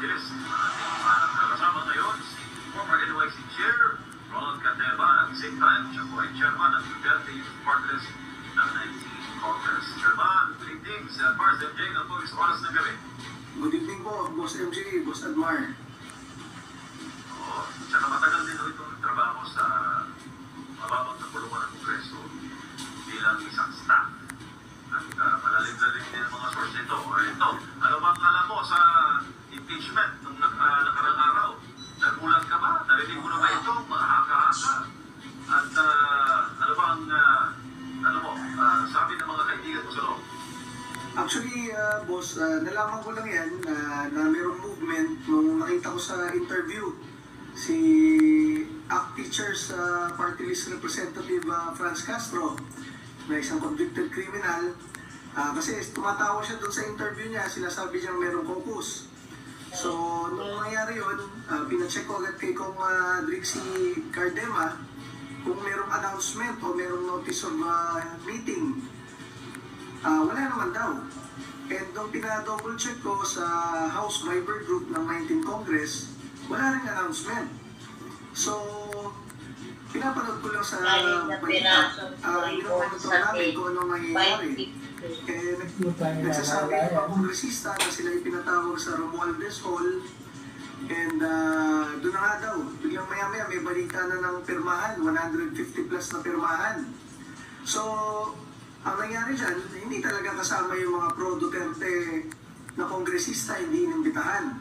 Party List. Ating nakasama ngayon si former NYC Chair Ronald Candeva. At the same time, siya po ay Chairman ng Duterte Youth Party List ng 19th Congress. Chairman, good evening. Si Admar MJ ng Police Oras ng gabi. Good evening po, Boss MJ, Boss Admar. Tsaka matagal din itong trabaho sa mababang na pulungan ng Kongreso bilang isang staff. At malalim-lalim din ang mga source nito. O ito, ano bang alam mo sa impeachment nung nakarang araw? Nagulat ka ba? Narinig mo na ba ito? Mahaka-haka? At ano bang sabi ng mga kaibigan mo sa loob? Actually, Boss, nalaman ko lang yan na mayroong movement nung nakita ko sa interview si ACT Teachers Party List Representative Franz Castro na isang convicted criminal. Kasi tumatawa siya doon sa interview niya, sinasabi niyang mayroong caucus. So, nung nangyari yun, pinacheck ko agad kay Kong Drixie Cardema kung mayroong announcement o mayroong notice of meeting. Wala naman daw. And nung pinadouble check ko sa House Viber Group ng 19th Congress, wala rin announcement. So, pinapanood ko lang sa balita. Minumonitor namin kung anong nangyayari. Nagsasabi yung mga kongresista na sila ipinatawag sa Romualdez Hall. And doon na nga daw, biglang maya-maya may balita na ng pirmahan, 150 plus na pirmahan. So, ang nangyari dyan, hindi talaga kasama yung mga pro-Duterte na kongresista, hindi inimbitahan.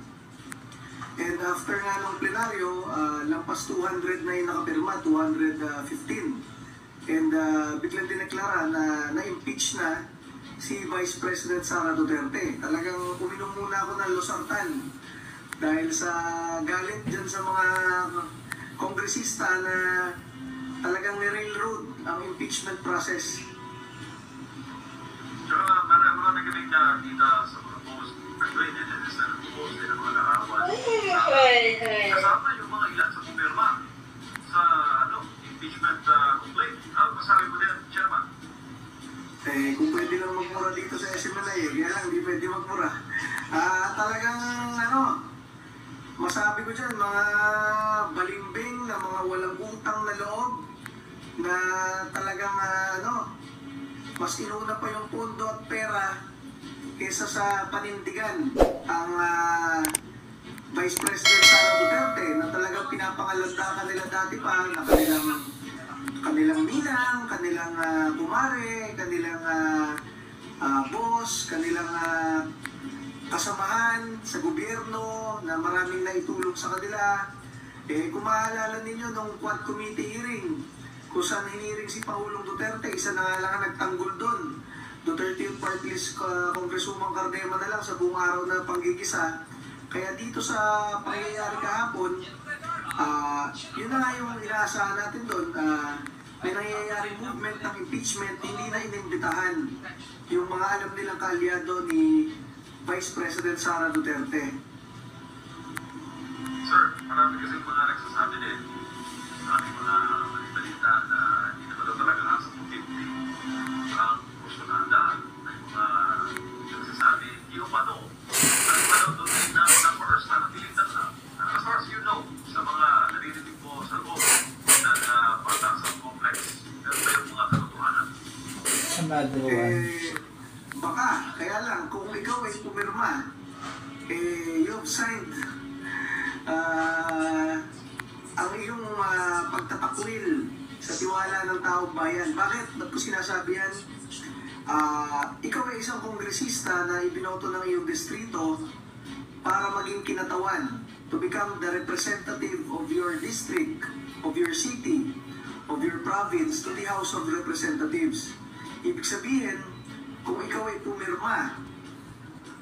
And after nga ng plenaryo, lampas 200 na yung nakapirma, 215. And biglang dineklara na na-impeach na si Vice President Sara Duterte. Talagang uminom muna ako ng losartan dahil sa galit dyan sa mga kongresista na talagang ni-railroad ang impeachment process. Tsaka marami kami nakita sa mga post, nag-rated din sa post din ang mga nakawan. Kasama yung mga ilan sa pumirma sa impeachment complaint. Ano masabi mo din, Chairman? Kung pwede lang magmura dito sa SMNA, kaya lang hindi pwede magmura. Talagang masabi ko dyan, mga balimbing na mga walang utang na loob na talagang mas inuna pa yung pondo at pera kesa sa panindigan ang Vice President Sara Duterte na talagang pinapangalanda kanila dati pa na kanilang ninang, kanilang kumare, kanilang boss, kanilang kasamahan sa gobyerno na maraming naitulong sa kanila. Kung maalala ninyo nung Quad Committee hearing, kung saan hiniring si Pangulong Duterte, isa na nga lang nagtanggol doon. Duterte yung Party List Congresswoman Cardema na lang sa buong araw na panggigisa. Kaya dito sa pangyayari kahapon, yun na nga yung inaasahan natin doon. May nangyayari movement ng impeachment, hindi na inimbitahan yung mga alam nilang kaalyado ni Vice President Sara Duterte. Sir, marami kasi mga nagsasabi din sa aming mga balita na hindi naman daw talaga nasa puti-puti ang gusto na handaan ay mga nagsasabi, hindi ko pa doon. Ano pa daw doon na first na napilitan na. As far as you know, sa mga naririnig mo sa loob ng Patasan Complex, meron ba yung mga katotohanan? Baka, kaya lang, kung ikaw ay pumirma, you've signed ang iyong pagtatakwil sa tiwala ng taong bayan. Bakit? Ba't ko sinasabi yan? Ikaw ay isang kongresista na ibinoto ng iyong distrito para maging kinatawan, to become the representative of your district, of your city, of your province to the House of Representatives. Ibig sabihin, kung ikaw ay pumirma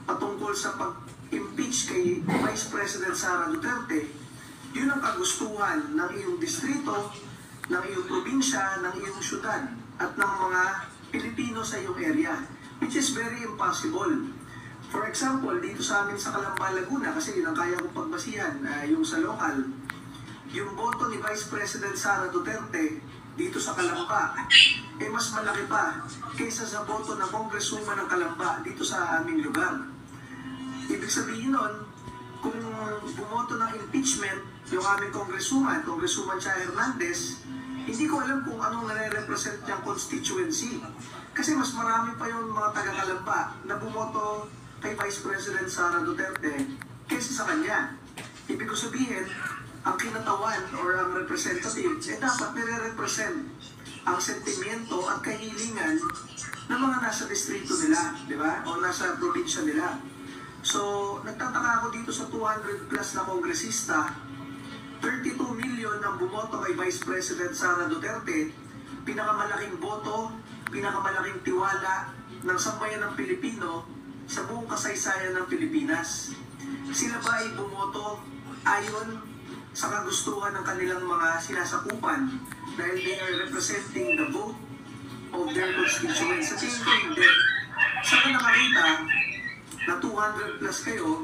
patungkol sa pag-impeach kay Vice President Sara Duterte, yun ang kagustuhan ng iyong distrito, ng iyong probinsya, ng iyong syudad, at ng mga Pilipino sa iyong area, which is very impossible. For example, dito sa amin sa Calamba, Laguna, kasi yun ang kaya kong pagbasihan, yung sa local, yung boto ni Vice President Sara Duterte dito sa Calamba, mas malaki pa kaysa sa boto ng Congresswoman ng Calamba dito sa aming lugar. Ibig sabihin nun, kung bumoto ng impeachment yung aming Congresswoman Cha Hernandez, hindi ko alam kung anong nare-represent niyang constituency. Kasi mas marami pa yung mga taga-Kalamba na bumoto kay Vice President Sara Duterte kaysa sa kanya. Ibig ko sabihin, ang kinatawan or ang representative, dapat nire-represent ang sentimento at kahilingan ng mga nasa distrito nila, di ba? O nasa probinsya nila. So, nagtataka ako dito sa 200 plus na kongresista, 32 million ang bumoto kay Vice President Sara Duterte, pinakamalaking boto, pinakamalaking tiwala ng sambayan ng Pilipino sa buong kasaysayan ng Pilipinas. Sila ba ay bumoto ayon sa kagustuhan ng kanilang mga sinasakupan dahil they are representing the vote of their constituents? Sa tingin ko hindi. Saan nakakita na 200 plus kayo,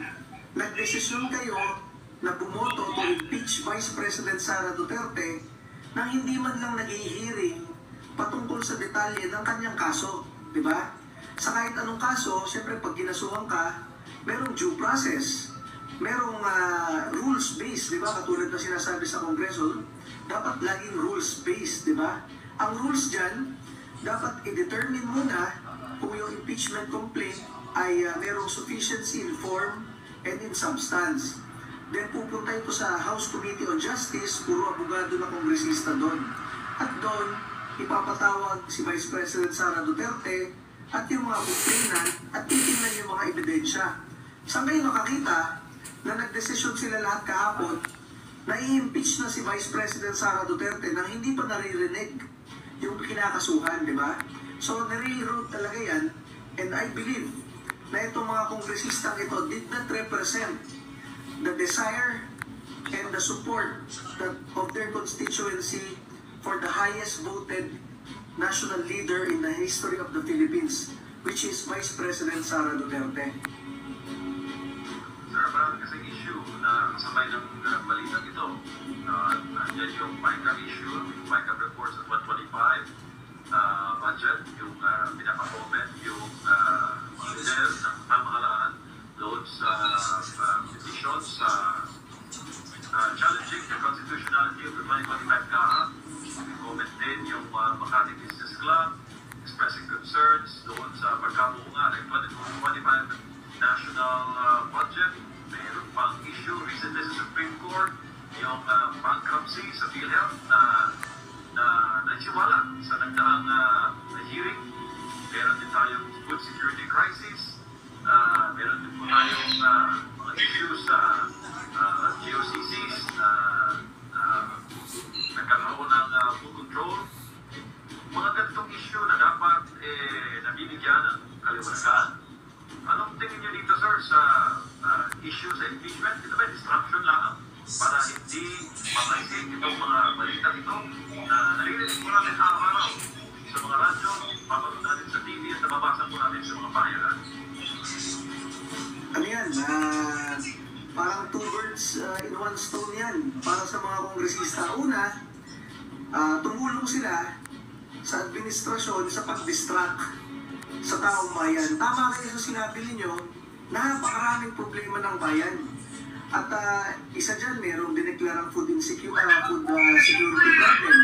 nagdesisyon kayo na bumoto to impeach Vice President Sara Duterte nang hindi man lang nag-i-hearing patungkol sa detalye ng kanyang kaso, di ba? Sa kahit anong kaso, siyempre pag ginasuhan ka, merong due process, merong rules-based, di ba? Katulad na sinasabi sa Kongreso, dapat laging rules-based, di ba? Ang rules dyan, dapat i-determine muna kung yung impeachment complaint ay merong sufficiency in form and in substance. Then pupunta ito sa House Committee on Justice, puro abogado na kongresista doon. At doon, ipapatawag si Vice President Sara Duterte at yung mga complainant at titingnan yung mga ebidensya. Saan kayo nakakita na nagdesisyon sila lahat kahapon na i-impeach na si Vice President Sara Duterte nang hindi pa naririnig yung kinakasuhan, di ba? So, nare-root talaga yan, and I believe na itong mga kongresistang ito did not represent the desire and the support of their constituency for the highest voted national leader in the history of the Philippines, which is Vice President Sara Duterte. Sir, marami kasing issue na kasabay ng balitang ito. Nandiyan yung FICAM issue, yung FICAM reports at 125 budget, yung pinaka-comment, yung leader ng pamahalaan doon sa petitions challenging the constitutionality of the 2025 CAA. Comment din yung Makati Business Club expressing concerns doon sa pagkabuo nga ng 2025 national budget. Mayroon pang issue recently sa Supreme Court, yung bankruptcy sa PhilHealth na nagsiwala sa nagdaang hearing. Meron din tayong food security crisis. Meron din po tayong mga issues sa GOCCs na nagkakaroon ng food control. Mga ganitong issue na dapat nabibigyan ng kaliwanagan. Anong tingin niyo dito, sir, sa issue sa impeachment? Ito ba distraction lang para hindi mapansin itong mga balita ito na naririnig po natin araw-araw sa mga radyo, papanood natin sa TV at nababasa po natin sa mga pahayagan? Ano yan? Parang two birds in one stone yan para sa mga kongresista. Una, tumulong sila sa administrasyon sa pag-distract sa taong bayan. Tama kayo sa sinabi ninyo, napakaraming problema ng bayan. At isa dyan, merong dineklarang food security problem.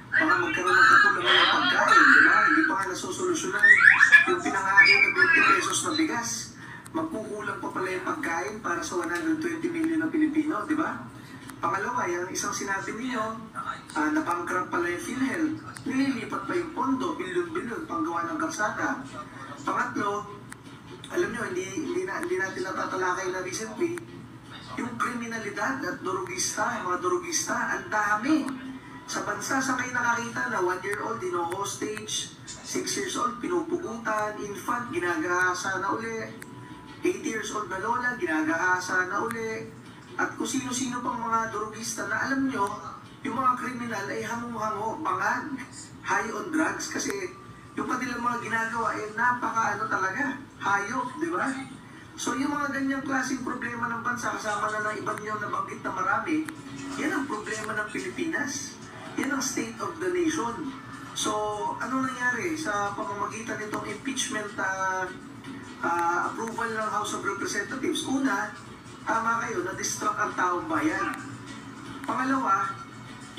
Baka magkaroon ng kakulangan ng pagkain, di ba? Hindi pa nga nasusolusyonan yung pinangahain na 20 pesos na bigas. Magkukulang pa pala yung pagkain para sa 120 million na Pilipino, di ba? Pangalawa, yung isang sinabi niyo, na-bankrupt pala yung PhilHealth. Nililipat pa yung pondo, bilyon-bilyon, panggawa ng kalsada. Pangatlo, alam nyo, hindi natin natatalakay na recently, yung kriminalidad at durugista, mga durugista, ang dami. Sa bansa, sa kayo nakakita na 1-year-old, dino-hostage, 6 years old, pinupugutan, infant, ginagahasa na uli, 8 years old na lola, ginagahasa na uli, at kung sino-sino pang mga durugista na alam nyo, yung mga kriminal ay hango-hango, bangag, high on drugs, kasi yung kanilang mga ginagawa ay napaka talaga, hayop, di ba? So yung mga ganyang klaseng problema ng bansa, kasama na ng ibang nyo nabanggit na marami, yan ang problema ng Pilipinas. Yan ang state of the nation. So, ano nangyari sa pamamagitan nitong impeachment approval ng House of Representatives? Una, tama kayo, na-distract ang taong bayan. Pangalawa,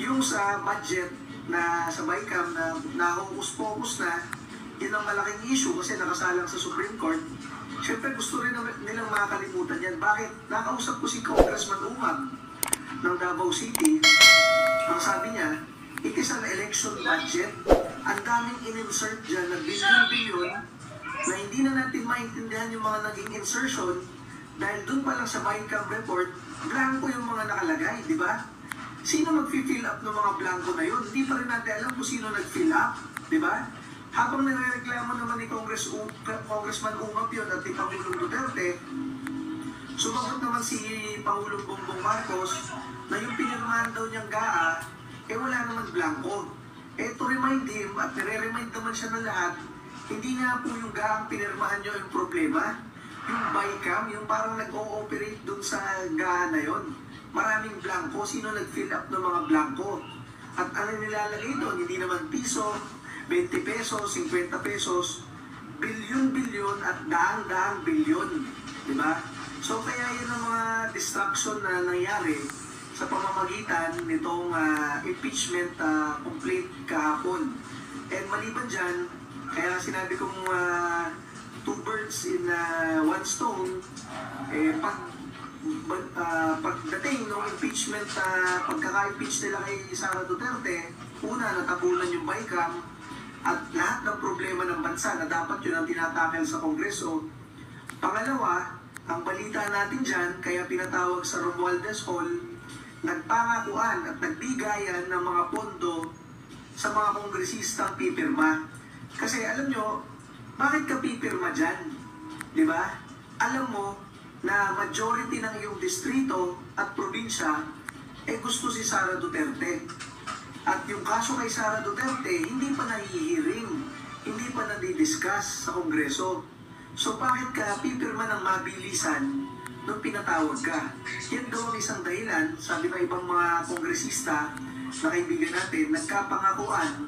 yung sa budget na sa BICAM na nahukus-focus na, yun ang malaking issue kasi nakasalang sa Supreme Court. Siyempre gusto rin nilang makakalimutan yan. Bakit? Nakausap ko si Congressman Umag ng Davao City. Ang sabi niya, it is an election budget. Ang daming in-insert dyan na bilyon-bilyon na hindi na natin maintindihan yung mga naging insertion dahil dun pa lang sa BICAM report, blanco yung mga nakalagay, di ba? Sino mag-fill up ng mga blanco na yun? Hindi pa rin natin alam kung sino nag-fill up, di ba? Habang nare-reklamo naman ni Congressman Umag yun at ni Pangulong Duterte, sumagot naman si Pangulong Bongbong Marcos na yung pinirmahan daw niyang GAA, wala naman blanco. To remind him, at nire-remind naman siya ng lahat, hindi nga po yung GAA ang pinirmahan niyo yung problema. Yung BICAM, yung parang nag-ooperate dun sa GAA na yun. Maraming blanco, sino nag-fill up ng mga blanco? At ano nilalagay doon? Hindi naman piso, 20 pesos, 50 pesos, bilyon-bilyon at daang-daang bilyon. Diba? So kaya yun ang mga distraction na nangyari sa pamamagitan nitong impeachment complaint kahapon. And maliban dyan, kaya sinabi kong two birds in one stone, pagdating ng impeachment, pagkaka-impeach nila kay Sara Duterte, una, natabunan yung BICAM at lahat ng problema ng bansa na dapat yun ang tinatakil sa Kongreso. Pangalawa, ang balita natin dyan, kaya pinatawag sa Romualdez Hall, nagpangakuan at nagbigayan ng mga pondo sa mga kongresistang pipirma. Kasi alam nyo, bakit ka pipirma dyan? Di ba? Alam mo na majority ng iyong distrito at probinsya gusto si Sara Duterte. At yung kaso kay Sara Duterte, hindi pa nahihiring, hindi pa nadidiscuss sa Kongreso. So bakit ka pipirma ng mabilisan nung pinatawag ka? Yan daw ang isang dahilan, sabi ng ibang mga kongresista na kaibigan natin, nagkapangakuan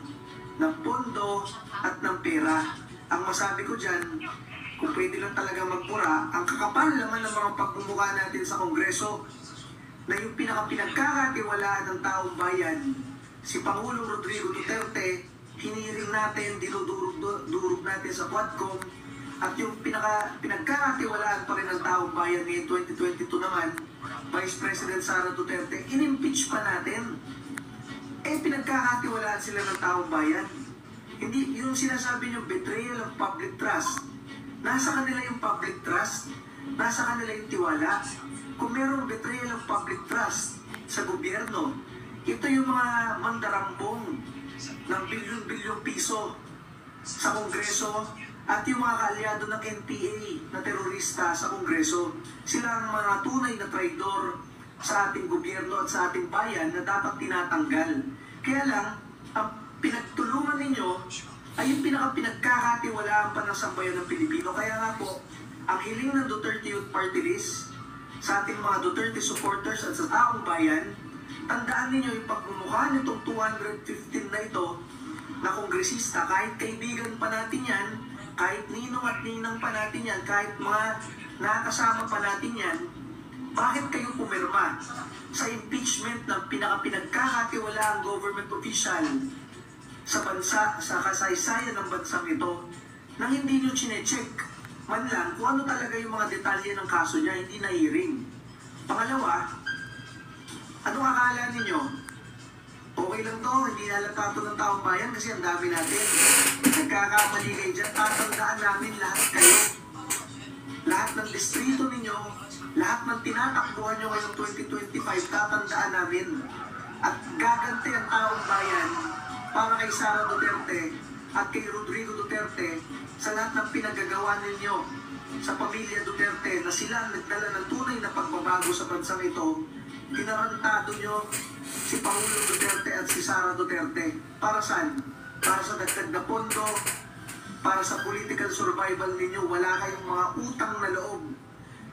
ng pondo at ng pera. Ang masabi ko dyan, kung pwede lang talaga magpura, ang kakapal naman ng mga pagmumukha natin sa Kongreso na yung pinagkakatiwalaan ng taong bayan, si Pangulong Rodrigo Duterte, hiniring natin, dinudurog natin sa Quadcom, at yung pinagkakatiwalaan pa rin ng taong bayan ngayon 2022 naman, Vice President Sara Duterte, in-impeach pa natin. Pinagkakatiwalaan sila ng taong bayan. Hindi, yung sinasabi nyo, betrayal of public trust. Nasa kanila yung public trust, nasa kanila yung tiwala. Kung merong betrayal of public trust sa gobyerno, ito yung mga mandarambong ng bilyon-bilyong piso sa Kongreso at yung mga kaalyado ng NPA na terorista sa Kongreso. Sila ang mga tunay na traidor sa ating gobyerno at sa ating bayan na dapat tinatanggal. Kaya lang, ang pinagtulungan ninyo ay yung pinagkakatiwalaan pa ng sambayan ng Pilipino. Kaya nga po, ang hiling ng Duterte Youth Party List sa ating mga Duterte supporters at sa taong bayan, tandaan ninyo yung pagmumukha nitong 215 na ito na kongresista, kahit kaibigan pa natin yan, kahit ninong at ninang pa natin yan, kahit mga nakasama pa natin yan, bakit kayo pumirma sa impeachment ng pinagkakatiwalaang government official sa bansa, sa kasaysayan ng bansang ito, nang hindi nyo chinecheck man lang kung ano talaga yung mga detalye ng kaso niya, hindi na hearing. Pangalawa, anong akala ninyo? Okay lang to, hindi halata to ng taong bayan kasi ang dami natin. Nagkakamali kayo dyan, tatandaan namin lahat kayo. Lahat ng distrito ninyo, lahat ng tinatakbuhan nyo ngayong 2025, tatandaan namin. At gaganti ang taong bayan para kay Sara Duterte at kay Rodrigo Duterte sa lahat ng pinagagawa ninyo sa pamilya Duterte na sila ang nagdala ng tunay na pagbabago sa bansang ito. Tinarantado nyo si Pangulong Duterte at si Sara Duterte. Para saan? Para sa dagdag na pondo, para sa political survival ninyo. Wala kayong mga utang na loob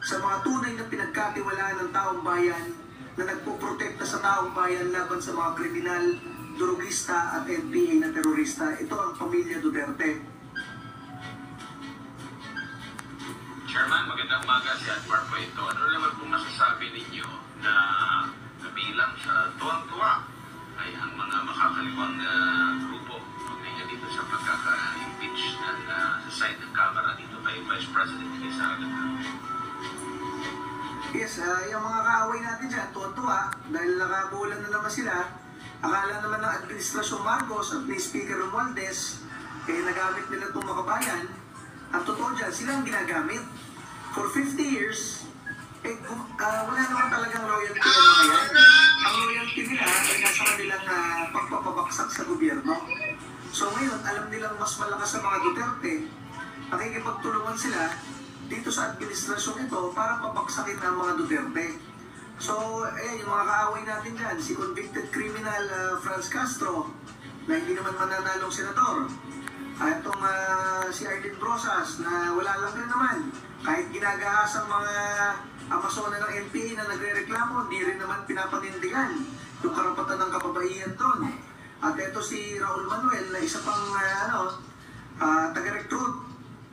sa mga tunay na pinagkatiwalaan ng taong bayan na nagpoprotekta sa taong bayan laban sa mga kriminal, durugista at NPA na terorista. Ito ang pamilya Duterte. Chairman, magandang umaga si Admar po ito. Ano naman pong masasabi Yes, yung mga kaaway natin dyan, tuwa-tuwa, dahil nakabulan na naman sila. Akala naman ng Administrasyon Marcos at ni Speaker Romualdez, nagamit nila itong makabayan. Ang totoo dyan, sila ang ginagamit. For 50 years, wala naman talagang loyalty ang mga yan. Ang loyalty nila ay nasa kanilang pagpapabaksak sa gobyerno. So ngayon, alam nilang mas malakas sa mga Duterte, nakikipagtulungan sila dito sa administrasyon ito para pabaksakin ang mga Duterte. So, yung mga kaaway natin dyan, si convicted criminal Franz Castro, na hindi naman mananalong senador. Itong si Arlene Brosas, na wala lang rin naman. Kahit ginagahas ang mga Amazona ng NPA na nagre-reklamo, di rin naman pinapanindigan yung karapatan ng kababaihan doon. At ito si Raul Manuel, na isa pang taga-recruit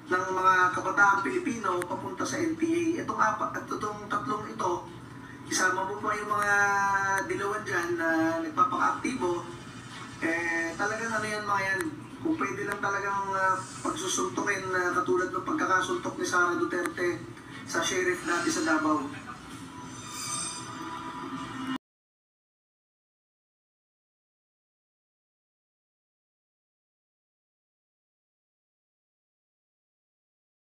ng mga kabataang Pilipino papunta sa NPA. Itong tatlong ito, isama mo pa yung mga dilawan dyan na nagpapaka-aktibo, talagang ano yan mga yan, kung pwede lang talagang pagsusuntukin katulad ng pagkakasuntok ni Sara Duterte sa sheriff natin sa Davao.